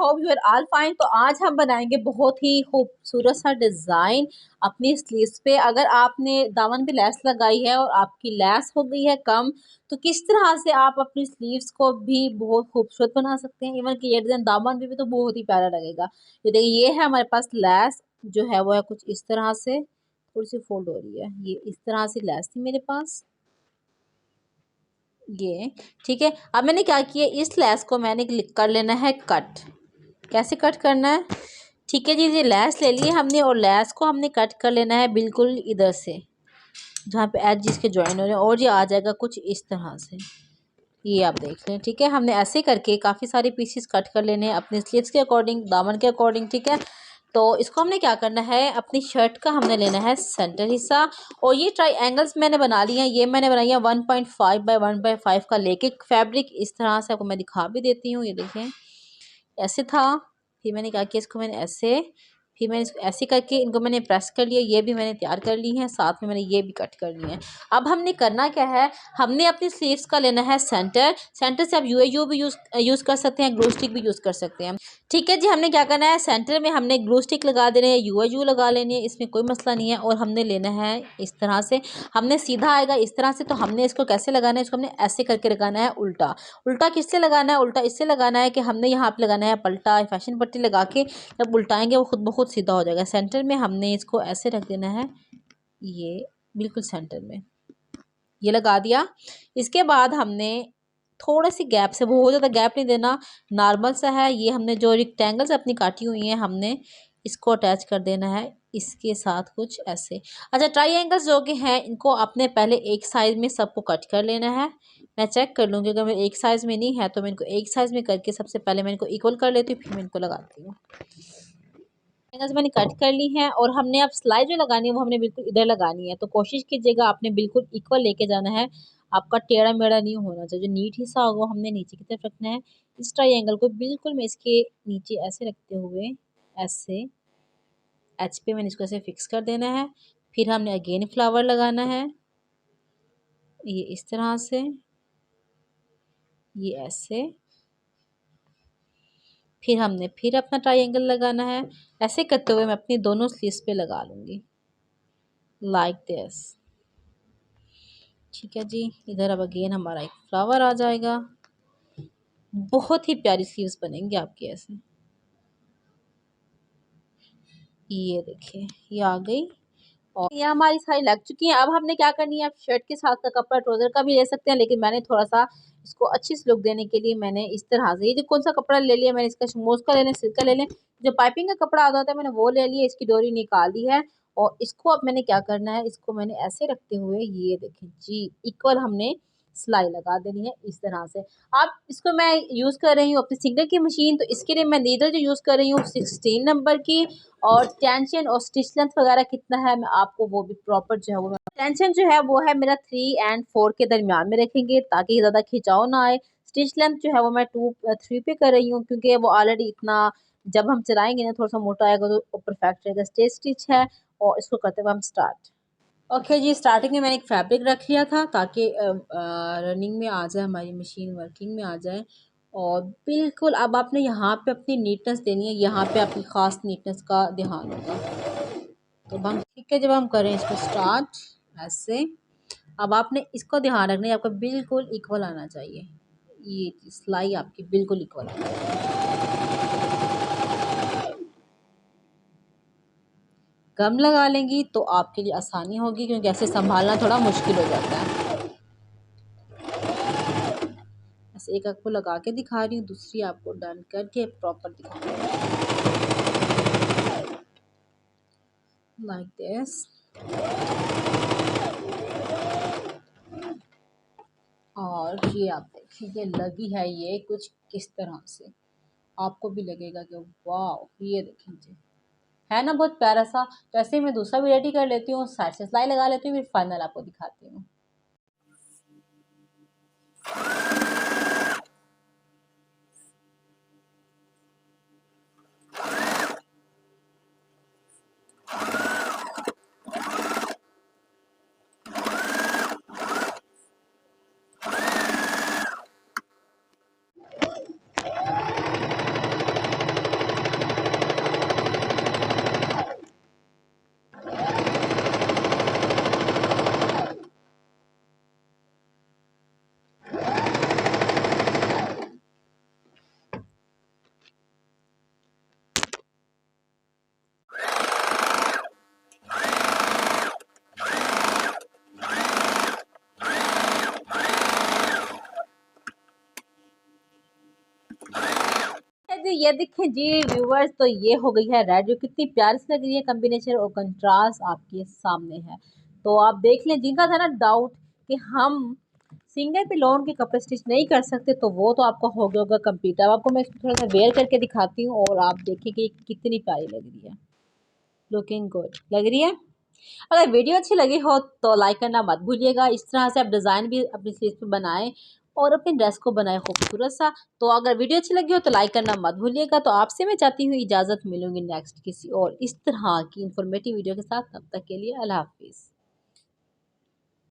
Hope you are all fine. तो आज हम बनाएंगे बहुत ही खूबसूरत सा डिज़ाइन अपनी स्लीव्स पे। अगर आपने दामन पे लेस लगाई है और आपकी लेस हो गई है कम, तो किस तरह से आप अपनी स्लीव्स को भी बहुत खूबसूरत बना सकते हैं। इवन कि ये डिज़ाइन दामन पे भी तो बहुत ही प्यारा लगेगा। ये देखिए, ये है हमारे पास लेस जो है वो है कुछ इस तरह से, थोड़ी सी फोल्ड हो रही है। ये इस तरह से लेस थी मेरे पास, ये ठीक है। अब मैंने क्या किया, इस लेस को मैंने कर लेना है कट। कैसे कट करना है, ठीक है जी। ये लेस ले लिए हमने और लेस को हमने कट कर लेना है बिल्कुल इधर से, जहाँ पे एज जिसके ज्वाइन हो रहे हैं, और ये आ जाएगा कुछ इस तरह से। ये आप देख लें, ठीक है। हमने ऐसे करके काफ़ी सारे पीसेस कट कर लेने हैं अपने स्लीव्स के अकॉर्डिंग, दामन के अकॉर्डिंग, ठीक है। तो इसको हमने क्या करना है, अपनी शर्ट का हमने लेना है सेंटर हिस्सा। और ये ट्राई मैंने बना लिए हैं। ये मैंने बनाई है 1.5 बाय 1.5 का लेके फैब्रिक इस तरह से। आपको मैं दिखा भी देती हूँ, ये देखें ऐसे था। फिर मैंने क्या किया, इसको मैंने ऐसे, फिर मैंने इसको ऐसे करके इनको मैंने प्रेस कर लिया। ये भी मैंने तैयार कर ली है, साथ में मैंने ये भी कट कर ली है। अब हमने करना क्या है, हमने अपनी स्लीव्स का लेना है सेंटर। सेंटर से आप यूएयू भी यूज़ कर सकते हैं, ग्लू स्टिक भी यूज़ कर सकते हैं, ठीक है जी। हमने क्या करना है, सेंटर में हमने ग्लू स्टिक लगा देने हैं, यूएयू लगा लेनी है, इसमें कोई मसला नहीं है। और हमने लेना है इस तरह से, हमने सीधा आएगा इस तरह से। तो हमने इसको कैसे लगाना है, इसको हमने ऐसे करके लगाना है उल्टा। उल्टा किससे लगाना है, उल्टा इससे लगाना है कि हमने यहाँ पे लगाना है पलटा, फैशन पट्टी लगा के जब उल्टाएंगे वो खुद ब खुद सीधा हो जाएगा। सेंटर में हमने इसको ऐसे रख देना है, ये बिल्कुल सेंटर में ये लगा दिया। इसके बाद हमने थोड़ा सी गैप से, बहुत ज़्यादा गैप नहीं देना, नॉर्मल सा है। ये हमने जो रेक्टेंगल्स अपनी काटी हुई हैं, हमने इसको अटैच कर देना है इसके साथ कुछ ऐसे। अच्छा, ट्राइएंगल्स जो कि हैं इनको आपने पहले एक साइज में सबको कट कर लेना है। मैं चेक कर लूँगी, अगर मेरे एक साइज़ में नहीं है तो मैं इनको एक साइज़ में करके सबसे पहले मैं इनको इक्वल कर लेती हूँ, फिर मैं इनको लगाती हूँ। ट्रायंगल्स मैंने कट कर ली हैं और हमने अब सिलाई जो लगानी है वो हमने बिल्कुल इधर लगानी है। तो कोशिश कीजिएगा आपने बिल्कुल इक्वल लेके जाना है, आपका टेढ़ा मेढ़ा नहीं होना चाहिए। जो नीट हिस्सा होगा हमने नीचे की तरफ रखना है। इस ट्रायंगल को बिल्कुल मैं इसके नीचे ऐसे रखते हुए, ऐसे एच पे मैंने इसको ऐसे फिक्स कर देना है। फिर हमने अगेन फ्लावर लगाना है, ये इस तरह से, ये ऐसे। फिर हमने फिर अपना ट्रायंगल लगाना है। ऐसे करते हुए मैं अपनी दोनों स्लीव्स पे लगा लूँगी, लाइक दिस, ठीक है जी। इधर अब अगेन हमारा एक फ्लावर आ जाएगा। बहुत ही प्यारी स्लीव्स बनेंगी आपकी ऐसे। ये देखिए, ये आ गई और ये हमारी सारी लग चुकी हैं। अब हमने क्या करनी है, आप शर्ट के साथ का कपड़ा ट्राउजर का भी ले सकते हैं, लेकिन मैंने थोड़ा सा इसको अच्छी सी लुक देने के लिए मैंने इस तरह से, ये जो कौन सा कपड़ा ले लिया मैंने, इसका शमोज का ले लें, सिल्क का ले लें, जो पाइपिंग का कपड़ा आता है मैंने वो ले लिया। इसकी डोरी निकाल ली है और इसको अब मैंने क्या करना है, इसको मैंने ऐसे रखते हुए, ये देखें जी, इक्वल हमने सिलाई लगा देनी है इस तरह से। अब इसको मैं यूज़ कर रही हूँ अपनी सिंगल की मशीन, तो इसके लिए मैं नीडल जो यूज़ कर रही हूँ 16 नंबर की। और टेंशन और स्टिच लेंथ वगैरह कितना है मैं आपको वो भी प्रॉपर जो है वो, टेंशन जो है वो है मेरा 3 और 4 के दरमियान में रखेंगे ताकि ज़्यादा खिंचाव ना आए। स्टिच लेंथ जो है वो मैं 3 पे कर रही हूँ, क्योंकि वो ऑलरेडी इतना, जब हम चलाएंगे ना थोड़ा सा मोटा आएगा तो परफेक्ट रहेगा। स्ट्रेट स्टिच है और इसको करते हुए हम स्टार्ट। ओके जी, स्टार्टिंग में मैंने एक फैब्रिक रख लिया था ताकि रनिंग में आ जाए, हमारी मशीन वर्किंग में आ जाए। और बिल्कुल अब आपने यहाँ पे अपनी नीटनेस देनी है, यहाँ पे अपनी ख़ास नीटनेस का ध्यान होगा। तो हम ठीक है, जब हम करें इसको स्टार्ट ऐसे, अब आपने इसको ध्यान रखना है, आपका बिल्कुल इक्वल आना चाहिए। ये सिलाई आपकी बिल्कुल इक्वल आना चाहिए। गम लगा लेंगी तो आपके लिए आसानी होगी, क्योंकि ऐसे संभालना थोड़ा मुश्किल हो जाता है। ऐसे एक आपको लगा के दिखा रही हूँ, दूसरी आपको डन करके प्रॉपर दिखा रही हूँ, लाइक दिस। और ये आप देखिए, ये लगी है ये कुछ किस तरह से, आपको भी लगेगा कि वाह, ये देखिए है ना बहुत प्यारा सा। तो ऐसे ही मैं दूसरा भी रेडी कर लेती हूँ, साइड से सिलाई लगा लेती हूँ, फिर फाइनल आपको दिखाती हूँ। थी। ये देखें जी व्यूवर्स, तो ये हो गई है रेड, जो कितनी प्यारी सी लग रही है कम्बिनेशन, और कंट्रास्ट आपके सामने है। तो आप देख लें, जिनका था ना डाउट कि हम सिंगल पे लॉन के कपड़े स्टिच नहीं कर सकते, तो वो तो आपका हो गया होगा कंप्लीट। अब आपको मैं इसको थोड़ा सा वेयर करके दिखाती हूँ और आप देखिए कि कितनी प्यारी लग रही है। लुकिंग गुड लग रही है। अगर वीडियो अच्छी लगी हो तो लाइक करना मत भूलिएगा। इस तरह से आप डिज़ाइन भी अपनी स्लीव पे बनाएं और अपनी ड्रेस को बनाएं खूबसूरत सा। तो अगर वीडियो अच्छी लगी हो तो लाइक करना मत भूलिएगा। तो आपसे मैं चाहती हूँ इजाज़त, मिलूंगी नेक्स्ट किसी और इस तरह की इंफॉर्मेटिव वीडियो के साथ। तब तक के लिए अल्लाह हाफ़िज़।